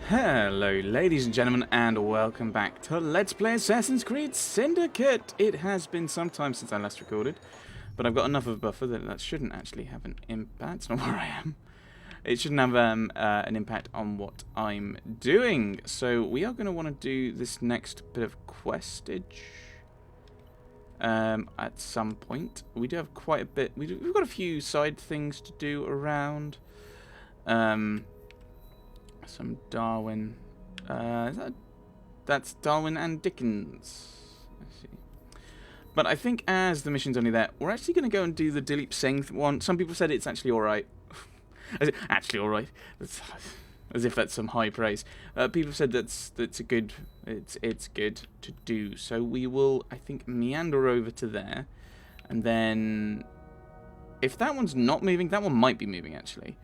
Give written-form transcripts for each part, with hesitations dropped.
Hello ladies and gentlemen, and welcome back to Let's Play Assassin's Creed Syndicate. It has been some time since I last recorded, but I've got enough of a buffer that shouldn't actually have an impact. It's not where I am. It shouldn't have an impact on what I'm doing. So we are going to want to do this next bit of questage at some point. We do have quite a bit. We've got a few side things to do around. Some Darwin. That's Darwin and Dickens. I see. But I think as the mission's only there, we're actually going to go and do the Dilip Singh one. Some people said it's actually alright. Actually alright. As if that's some high praise. People said that's a good. It's good to do. So we will, I think, meander over to there, and then if that one's not moving, that one might be moving actually,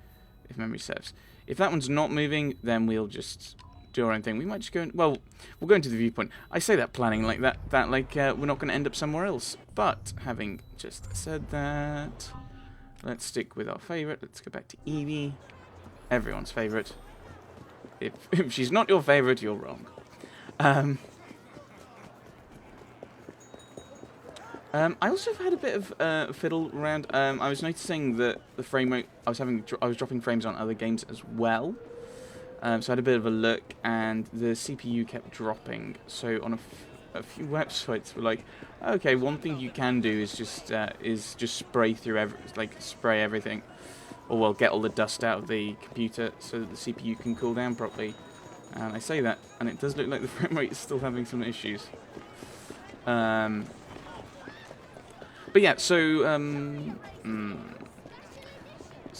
if memory serves. If that one's not moving, then we'll just do our own thing. We might just go in, well, we'll go into the viewpoint. I say that planning like that like we're not going to end up somewhere else. But having just said that, let's stick with our favourite. Let's go back to Evie. Everyone's favourite. If she's not your favourite, you're wrong. I also had a bit of fiddle around. I was noticing that the frame rate I was dropping frames on other games as well. So I had a bit of a look, and the CPU kept dropping. So on a few websites were like, okay, one thing you can do is just spray through spray everything, or well, get all the dust out of the computer so that the CPU can cool down properly. And I say that, and it does look like the frame rate is still having some issues. But yeah, so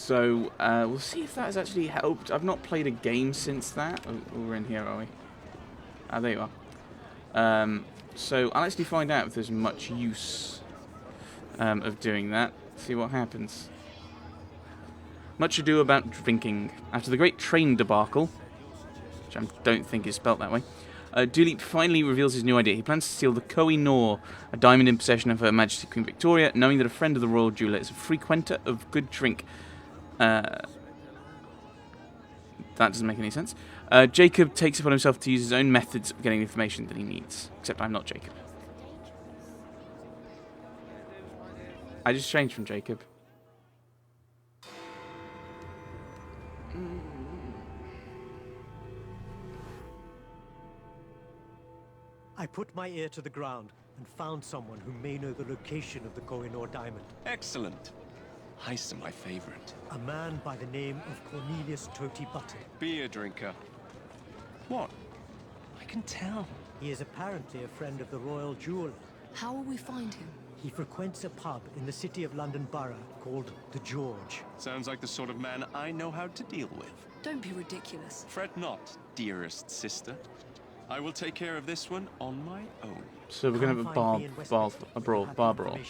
we'll see if that has actually helped. I've not played a game since that. Oh, we're in here, are we? Ah, there you are. So I'll actually find out if there's much use of doing that. See what happens. Much ado about drinking. After the great train debacle, which I don't think is spelt that way, Dilip finally reveals his new idea. He plans to steal the Koh-i-Noor, a diamond in possession of Her Majesty Queen Victoria, knowing that a friend of the royal jeweller is a frequenter of good drink. That doesn't make any sense. Jacob takes it upon himself to use his own methods of getting the information that he needs. Except I'm not Jacob. I just changed from Jacob. I put my ear to the ground and found someone who may know the location of the Koh-i-Noor diamond. Excellent. Heists are my favorite. A man by the name of Cornelius Toti Button. Beer drinker. What? I can tell. He is apparently a friend of the royal jeweler. How will we find him? He frequents a pub in the City of London Borough called the George. Sounds like the sort of man I know how to deal with. Don't be ridiculous. Fret not, dearest sister. I will take care of this one on my own. So we're going to have a bar brawl. We're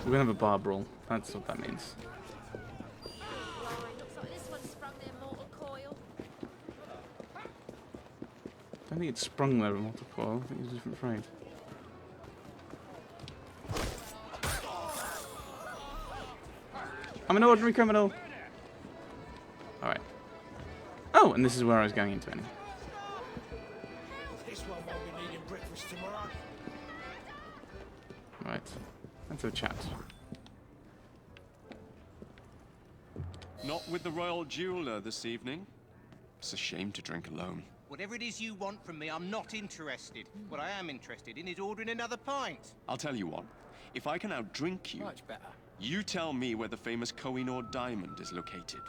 We're going to have a bar brawl. That's what that means. Looks like this one sprung their mortal coil. I don't think it sprung there with mortal coil. I think it's a different phrase. I'm an ordinary criminal. Alright. Oh, and this is where I was going into anyway. This one won't be needing breakfast tomorrow. Right. Let's have a chat. Not with the royal jeweler this evening. It's a shame to drink alone. Whatever it is you want from me, I'm not interested. What I am interested in is ordering another pint. I'll tell you what. If I can outdrink you, Much better. you tell me where the famous Koh-i-Noor diamond is located.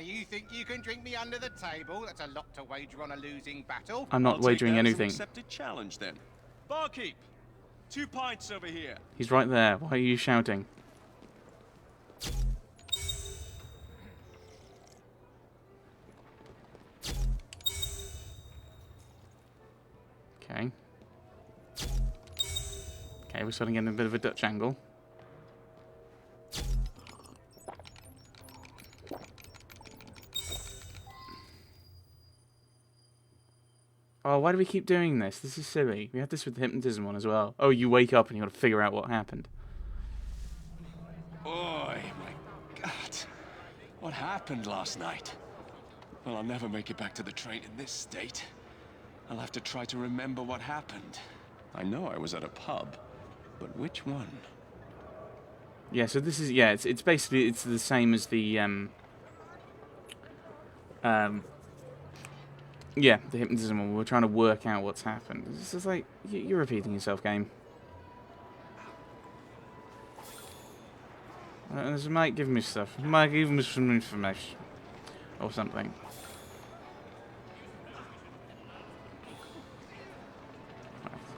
You think you can drink me under the table? That's a lot to wager on a losing battle. I'm not I'll take wagering that as an anything. accepted challenge then. Barkeep, 2 pints over here. He's right there. Why are you shouting? Okay. Okay, we're starting getting a bit of a Dutch angle. Oh, why do we keep doing this? This is silly. We had this with the hypnotism one as well. Oh, you wake up and you got to figure out what happened. Oh my God. What happened last night? Well, I'll never make it back to the train in this state. I'll have to try to remember what happened. I know I was at a pub, but which one? Yeah, so this is, yeah, it's basically, it's the same as the, yeah, the hypnotism one. We're trying to work out what's happened. It's just like, you're repeating yourself, game. This might give me stuff. Might give me some information. Or something.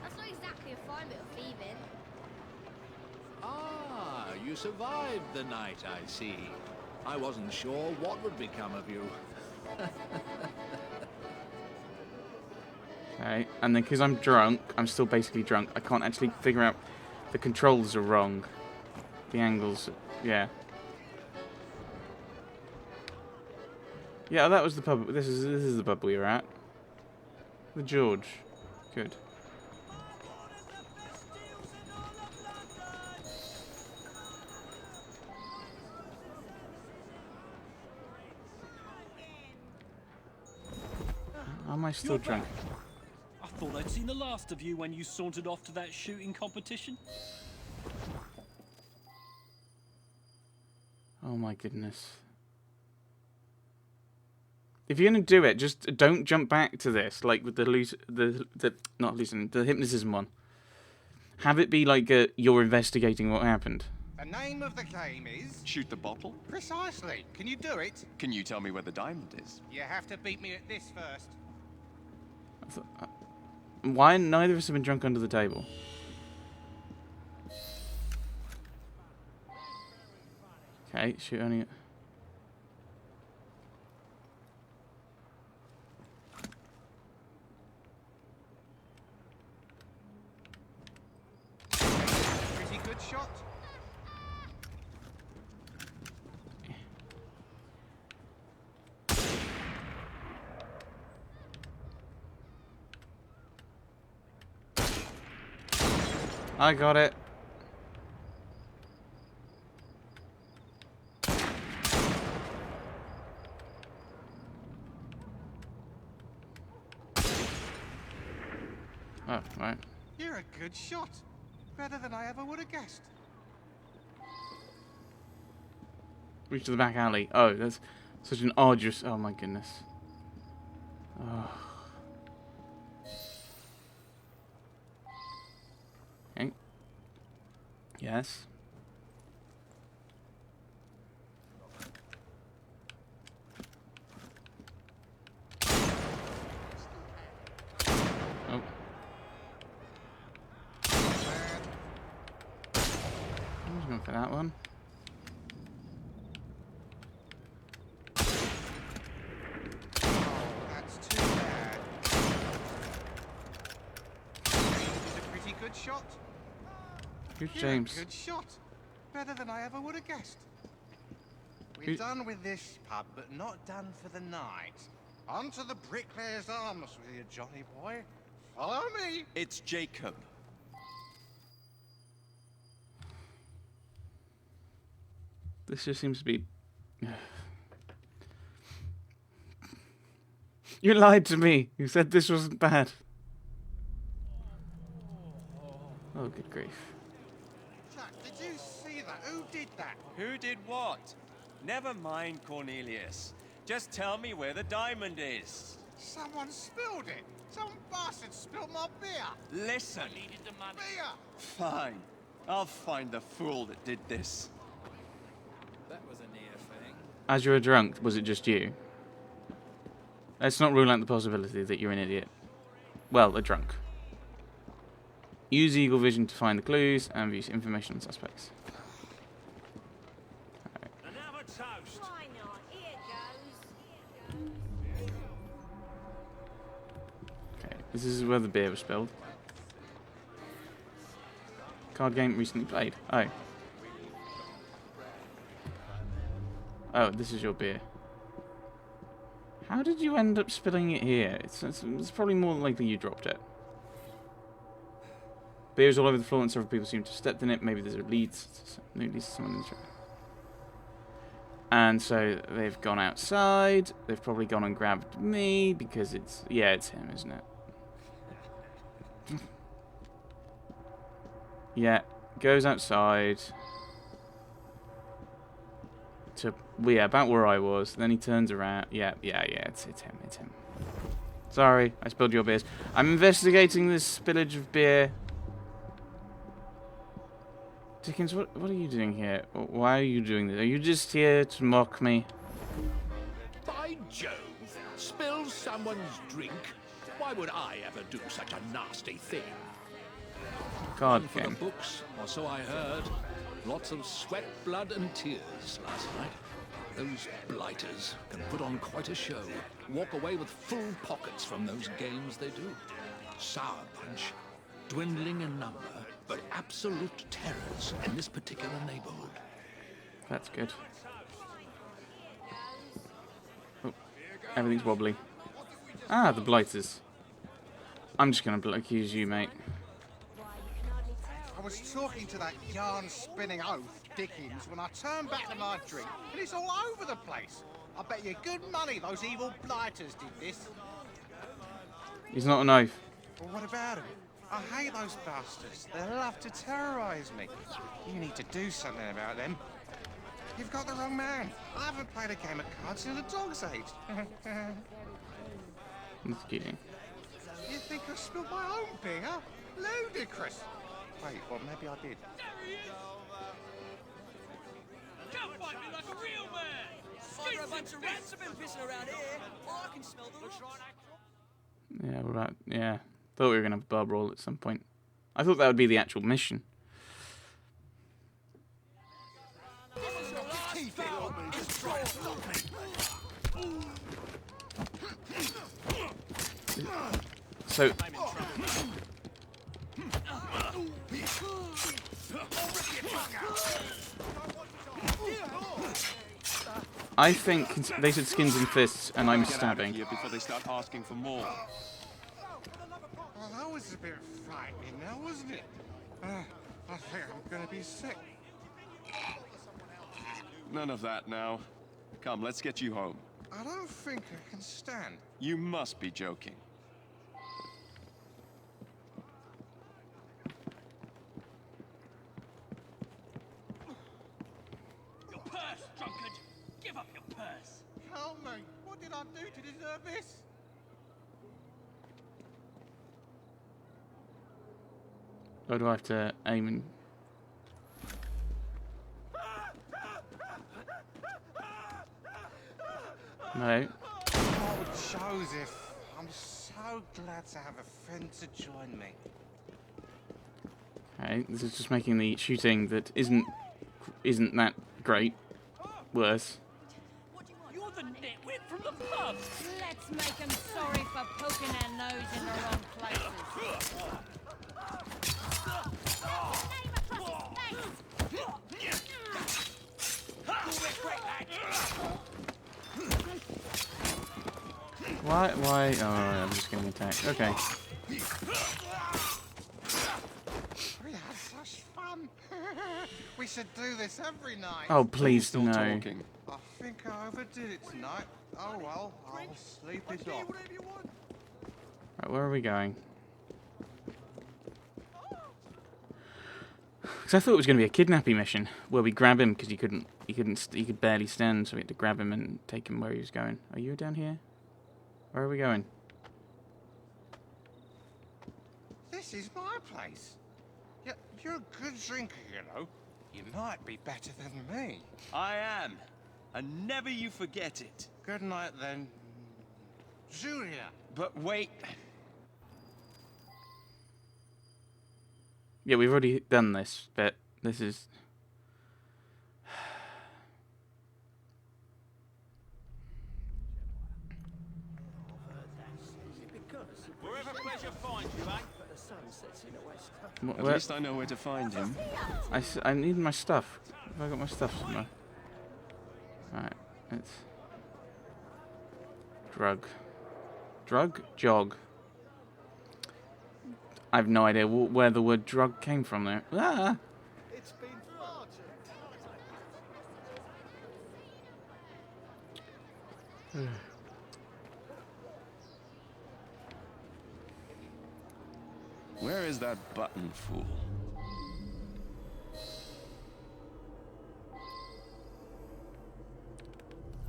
That's not exactly a fine bit of thieving. Ah, you survived the night, I see. I wasn't sure what would become of you. Okay, and then because I'm drunk, I'm still basically drunk, I can't actually figure out, the controls are wrong. The angles, yeah. Yeah, that was the pub, this is the pub we were at. The George. Good. Am I still drunk? I thought I'd seen the last of you when you sauntered off to that shooting competition. Oh my goodness. If you're gonna do it, just don't jump back to this, like with the hypnotism one. Have it be like you're investigating what happened. The name of the game is... Shoot the bottle? Precisely. Can you do it? Can you tell me where the diamond is? You have to beat me at this first. Why neither of us have been drunk under the table? Okay, shoot only. Pretty good shot. I got it. Oh, right. You're a good shot. Better than I ever would have guessed. Reach to the back alley. Oh, that's such an arduous. Oh my goodness. Oh. Okay. Yes. Oh. I was going for that one. That's too bad. James is a pretty good shot. Who's You're James? a good shot. Better than I ever would have guessed. We're Who- done with this pub, but not done for the night. On to the Bricklayer's Arms with you, Johnny boy. Follow me. It's Jacob. This just seems to be. You lied to me. You said this wasn't bad. Oh, good grief. Jack, did you see that? Who did that? Who did what? Never mind, Cornelius. Just tell me where the diamond is. Someone spilled it. Some bastard spilled my beer. Listen. Beer. Fine. I'll find the fool that did this. That was a near thing. As you were drunk, was it just you? Let's not rule out the possibility that you're an idiot. Well, a drunk. Use Eagle Vision to find the clues and view information on suspects. Another toast. Why not? Here goes. Okay, this is where the beer was spilled. Card game recently played. Oh. Oh, this is your beer. How did you end up spilling it here? It's probably more likely you dropped it. Beer is all over the floor and several people seem to have stepped in it. Maybe there's a lead. Maybe someone in the trap. And so they've gone outside. They've probably gone and grabbed me because it's... Yeah, it's him, isn't it? Yeah, goes outside. To... Well, yeah, about where I was. Then he turns around. Yeah, it's him, it's him. Sorry, I spilled your beers. I'm investigating this spillage of beer. Dickens, what are you doing here? Why are you doing this? Are you just here to mock me? By Jove, spill someone's drink? Why would I ever do such a nasty thing? God, One for the game. books, or so I heard. Lots of sweat, blood, and tears last night. Those blighters can put on quite a show. Walk away with full pockets from those games they do. Sour punch, dwindling in number, but absolute terrors in this particular neighborhood. That's good. Oh, everything's wobbly. Ah, the blighters. I'm just gonna accuse you, mate. I was talking to that yarn-spinning oaf, Dickens, when I turned back to my drink, and it's all over the place. I bet you good money those evil blighters did this. He's not a knife. Well, what about him? I hate those bastards. They love to terrorize me. You need to do something about them. You've got the wrong man. I haven't played a game of cards since a dog's age. That's kidding. You think I spilled my own beer? Ludicrous. Wait, well, maybe I did. Can't fight me like a real man! Either a bunch of rats have been pissing around here, or I can smell the roots. Yeah, we're about... Yeah. Thought we were going to have a bar brawl at some point. I thought that would be the actual mission. So... I think they said skins and fists, and I'm stabbing. Here before they start asking for more. Well, that was a bit frightening now, wasn't it? I think I'm gonna be sick. None of that now. Come, let's get you home. I don't think I can stand. You must be joking. Your purse, drunkard! Give up your purse! Help me! What did I do to deserve this? Or do I have to aim and... No. Oh, Joseph, I'm so glad to have a friend to join me. Okay, this is just making the shooting that isn't that great worse. You're the nitwit from the pub! Let's make them sorry for poking their nose in the wrong places. Why? Oh, I'm just getting attacked. Okay. We had such fun. We should do this every night. Oh, please, Still no. talking. I think I overdid it tonight. Oh well, I'll sleep it off. Right, where are we going? Because I thought it was going to be a kidnapping mission where we grab him because he could barely stand, so we had to grab him and take him where he was going. Are you down here? Where are we going? This is my place. You're a good drinker, you know. You might be better than me. I am. And never you forget it. Good night then, Julia. But wait. Yeah, we've already done this, but this is... Wherever pleasure finds you, eh? At least I know where to find him. I need my stuff. Have I got my stuff somewhere? Right, it's... Drug. Drug? Jog. I have no idea where the word drug came from there. Ah! Where is that button fool?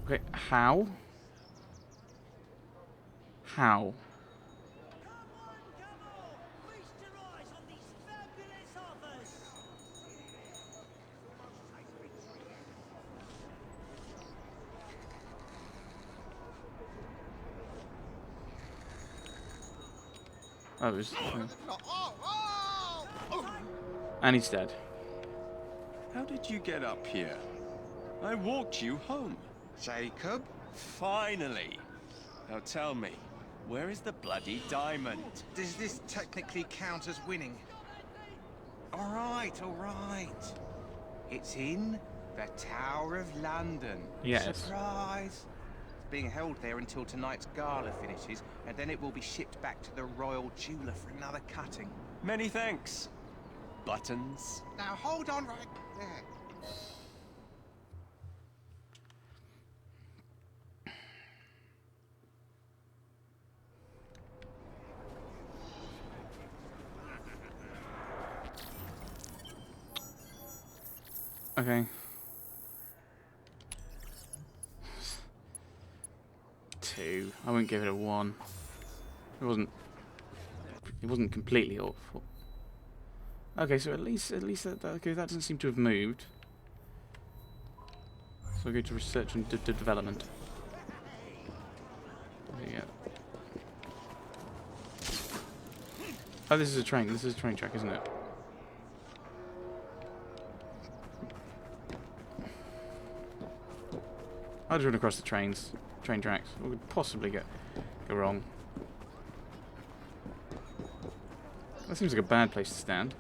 Okay, how? How? Oh, it was, and he's dead. How did you get up here? I walked you home. Jacob? Finally! Now tell me, where is the bloody diamond? Does this technically count as winning? All right, all right. It's in the Tower of London. Yes. Surprise! It's being held there until tonight's gala finishes, and then it will be shipped back to the Royal Jeweler for another cutting. Many thanks. Buttons. Now hold on right there. Okay. 2. I wouldn't give it a 1. It wasn't completely awful. Okay, so at least okay, that doesn't seem to have moved. So we'll go to research and development. There you go. Oh, this is a train. This is a train track, isn't it? I'll just run across the train tracks. What could possibly go wrong? That seems like a bad place to stand.